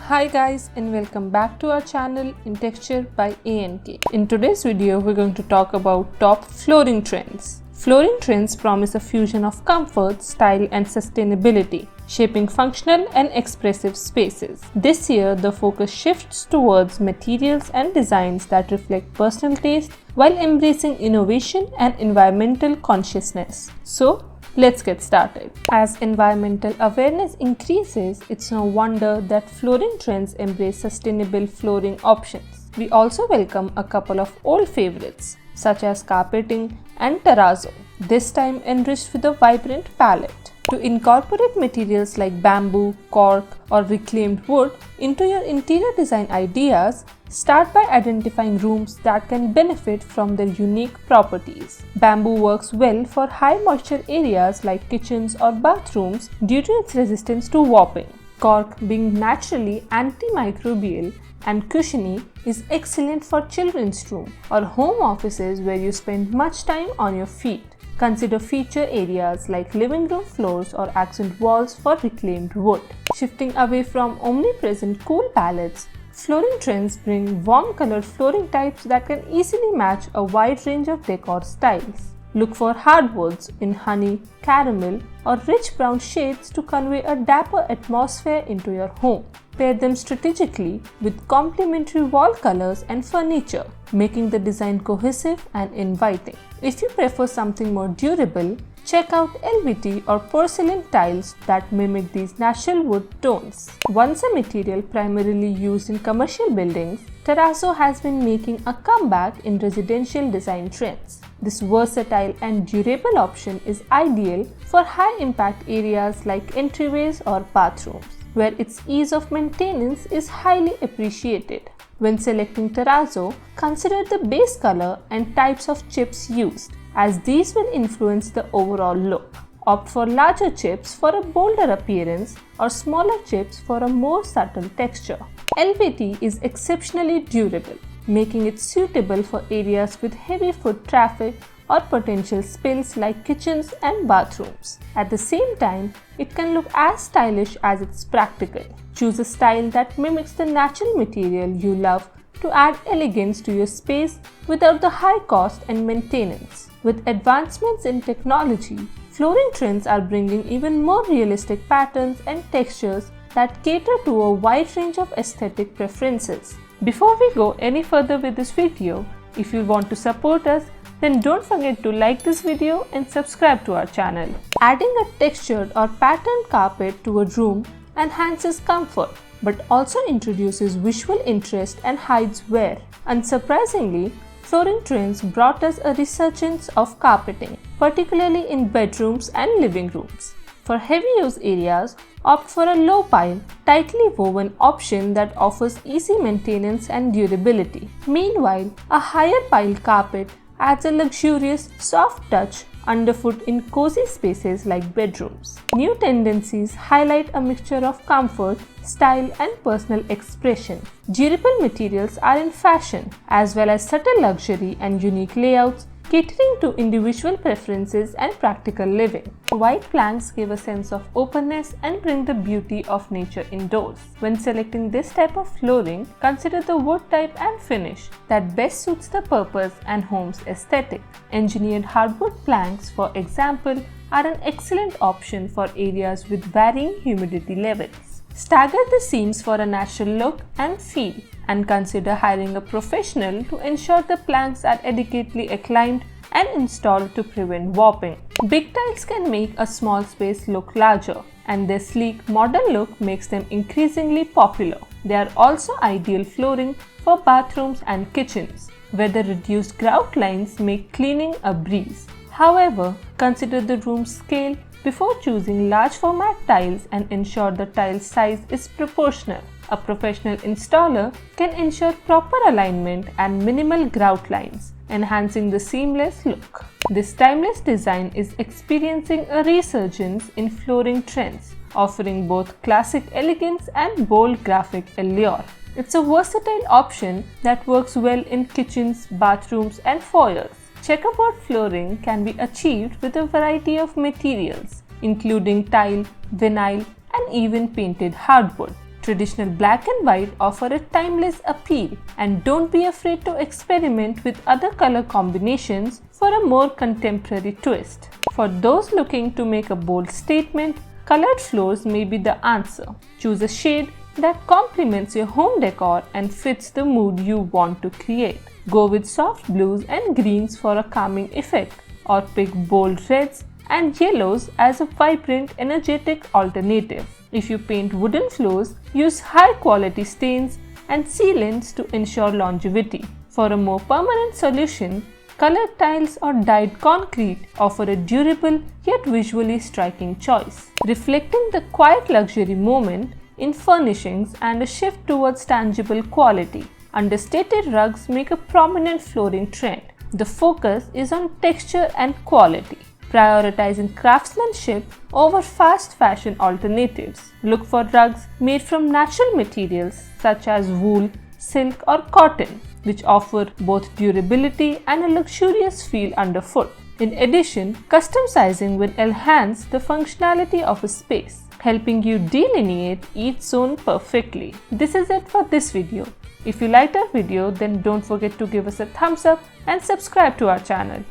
Hi guys, and welcome back to our channel Intexture by ANK. In today's video, we're going to talk about top flooring trends. Flooring trends promise a fusion of comfort, style and sustainability, shaping functional and expressive spaces. This year, the focus shifts towards materials and designs that reflect personal taste while embracing innovation and environmental consciousness. So, let's get started. As environmental awareness increases, it's no wonder that flooring trends embrace sustainable flooring options. We also welcome a couple of old favorites, such as carpeting and terrazzo, this time enriched with a vibrant palette. To incorporate materials like bamboo, cork, or reclaimed wood into your interior design ideas, start by identifying rooms that can benefit from their unique properties. Bamboo works well for high moisture areas like kitchens or bathrooms due to its resistance to warping. Cork, being naturally antimicrobial and cushiony, is excellent for children's room or home offices where you spend much time on your feet. Consider feature areas like living room floors or accent walls for reclaimed wood. Shifting away from omnipresent cool palettes, flooring trends bring warm colored flooring types that can easily match a wide range of decor styles. Look for hardwoods in honey, caramel, or rich brown shades to convey a dapper atmosphere into your home. Pair them strategically with complementary wall colors and furniture, making the design cohesive and inviting. If you prefer something more durable, check out LVT or porcelain tiles that mimic these natural wood tones. Once a material primarily used in commercial buildings, terrazzo has been making a comeback in residential design trends. This versatile and durable option is ideal for high-impact areas like entryways or bathrooms, where its ease of maintenance is highly appreciated. When selecting terrazzo, consider the base color and types of chips used, as these will influence the overall look. Opt for larger chips for a bolder appearance or smaller chips for a more subtle texture. LVT is exceptionally durable, making it suitable for areas with heavy foot traffic or potential spills like kitchens and bathrooms. At the same time, it can look as stylish as it's practical. Choose a style that mimics the natural material you love to add elegance to your space without the high cost and maintenance. With advancements in technology, flooring trends are bringing even more realistic patterns and textures that cater to a wide range of aesthetic preferences. Before we go any further with this video, if you want to support us, then don't forget to like this video and subscribe to our channel. Adding a textured or patterned carpet to a room enhances comfort, but also introduces visual interest and hides wear. Unsurprisingly, flooring trends brought us a resurgence of carpeting, particularly in bedrooms and living rooms. For heavy use areas, opt for a low pile, tightly woven option that offers easy maintenance and durability. Meanwhile, a higher pile carpet adds a luxurious, soft touch underfoot in cozy spaces like bedrooms. New tendencies highlight a mixture of comfort, style, and personal expression. Durable materials are in fashion, as well as subtle luxury and unique layouts, catering to individual preferences and practical living. White planks give a sense of openness and bring the beauty of nature indoors. When selecting this type of flooring, consider the wood type and finish that best suits the purpose and home's aesthetic. Engineered hardwood planks, for example, are an excellent option for areas with varying humidity levels. Stagger the seams for a natural look and feel, and consider hiring a professional to ensure the planks are adequately acclaimed and installed to prevent warping. Big tiles can make a small space look larger, and their sleek, modern look makes them increasingly popular. They are also ideal flooring for bathrooms and kitchens, where the reduced grout lines make cleaning a breeze. However, consider the room's scale before choosing large format tiles and ensure the tile size is proportional. A professional installer can ensure proper alignment and minimal grout lines, enhancing the seamless look. This timeless design is experiencing a resurgence in flooring trends, offering both classic elegance and bold graphic allure. It's a versatile option that works well in kitchens, bathrooms, and foyers. Checkerboard flooring can be achieved with a variety of materials, including tile, vinyl, and even painted hardwood. Traditional black and white offer a timeless appeal, and don't be afraid to experiment with other color combinations for a more contemporary twist. For those looking to make a bold statement, colored floors may be the answer. Choose a shade that complements your home decor and fits the mood you want to create. Go with soft blues and greens for a calming effect, or pick bold reds and yellows as a vibrant, energetic alternative. If you paint wooden floors, use high-quality stains and sealants to ensure longevity. For a more permanent solution, colored tiles or dyed concrete offer a durable yet visually striking choice, reflecting the quiet luxury moment in furnishings and a shift towards tangible quality. Understated rugs make a prominent flooring trend. The focus is on texture and quality, prioritizing craftsmanship over fast fashion alternatives. Look for rugs made from natural materials such as wool, silk or cotton, which offer both durability and a luxurious feel underfoot. In addition, custom sizing will enhance the functionality of a space, helping you delineate each zone perfectly. This is it for this video. If you liked our video, then don't forget to give us a thumbs up and subscribe to our channel.